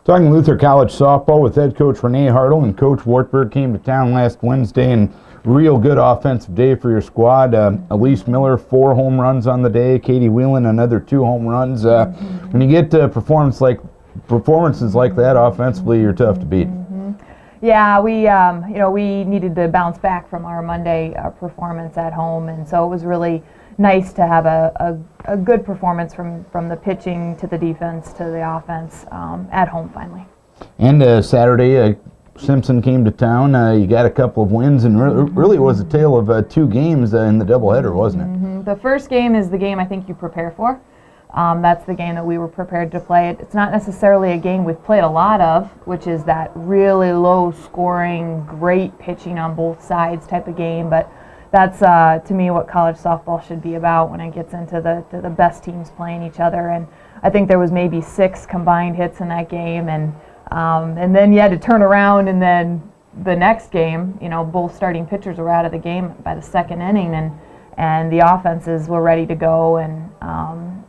Talking Luther College softball with head coach Renee Hartle, and Coach Wartburg came to town last Wednesday, and real good offensive day for your squad. Elise Miller, 4 home runs on the day. Katie Whelan, another 2 home runs. When you get performances like that offensively, you're tough to beat. Yeah, we needed to bounce back from our Monday performance at home, and so it was really nice to have a good performance from the pitching to the defense to the offense at home finally. And Saturday, Simpson came to town. You got a couple of wins, and really it was a tale of 2 games in the doubleheader, wasn't it? The first game is the game I think you prepare for. That's the game that we were prepared to play. It's not necessarily a game we've played a lot of, which is that really low-scoring, great pitching on both sides type of game, but that's, to me, what college softball should be about when it gets into the best teams playing each other. And I think there was maybe 6 combined hits in that game, and then you had to turn around, and then the next game, both starting pitchers were out of the game by the second inning, and the offenses were ready to go, and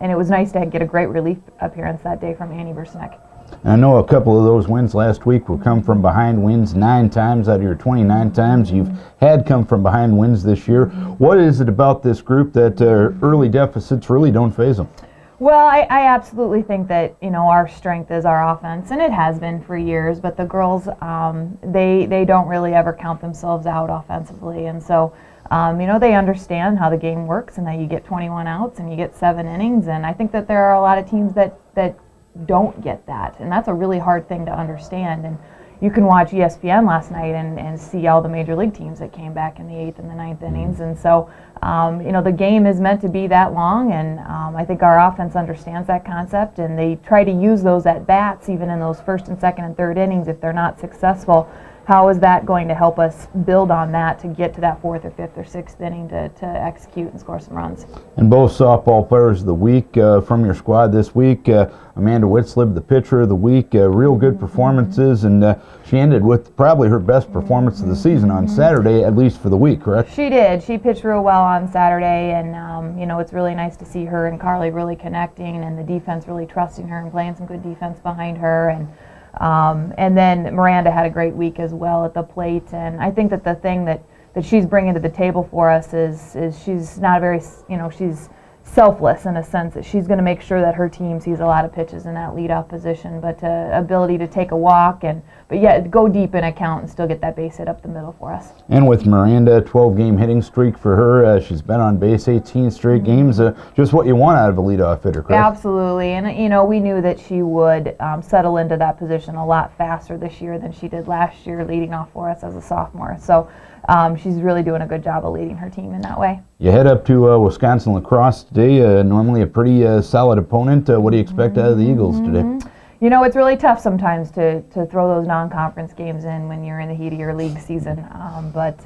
it was nice to get a great relief appearance that day from Annie Bersenek. I know a couple of those wins last week will come from behind wins 9 times out of your 29 times you've had come from behind wins this year. What is it about this group that early deficits really don't faze them? Well, I absolutely think that our strength is our offense, and it has been for years. But the girls, they don't really ever count themselves out offensively, and so they understand how the game works and that you get 21 outs and you get 7 innings. And I think that there are a lot of teams that don't get that, and that's a really hard thing to understand. And you can watch ESPN last night and see all the major league teams that came back in the 8th and the 9th innings. And so the game is meant to be that long, and I think our offense understands that concept, and they try to use those at bats even in those 1st and 2nd and 3rd innings. If they're not successful, how is that going to help us build on that to get to that 4th or 5th or 6th inning to execute and score some runs? And both softball players of the week from your squad this week. Amanda Witzlib, the pitcher of the week, real good performances, and she ended with probably her best performance of the season on Saturday, at least for the week, correct? She did. She pitched real well on Saturday, and it's really nice to see her and Carly really connecting, and the defense really trusting her and playing some good defense behind her. And then Miranda had a great week as well at the plate, and I think that the thing that she's bringing to the table for us is she's not very, she's selfless in a sense that she's going to make sure that her team sees a lot of pitches in that leadoff position, but ability to take a walk but yet go deep in a count and still get that base hit up the middle for us. And with Miranda, 12-game hitting streak for her. She's been on base 18 straight games. Just what you want out of a leadoff hitter, correct? Absolutely, and we knew that she would settle into that position a lot faster this year than she did last year, leading off for us as a sophomore. So she's really doing a good job of leading her team in that way. You head up to Wisconsin Lacrosse today, normally a pretty solid opponent. What do you expect out of the Eagles today? It's really tough sometimes to throw those non-conference games in when you're in the heat of your league season. But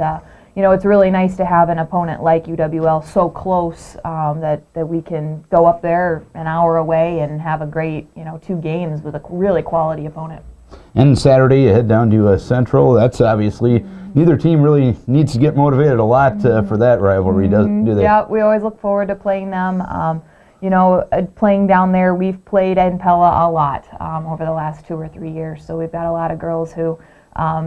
it's really nice to have an opponent like UWL so close that we can go up there an hour away and have a great, 2 games with a really quality opponent. And Saturday, you head down to Central. That's obviously, neither team really needs to get motivated a lot for that rivalry, do they? Yeah, we always look forward to playing them. Playing down there, we've played in Pella a lot over the last 2 or 3 years. So we've got a lot of girls who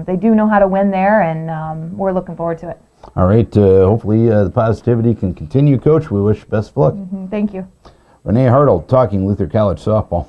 they do know how to win there, and we're looking forward to it. All right. Hopefully the positivity can continue, Coach. We wish best of luck. Thank you. Renee Hartle talking Luther College softball.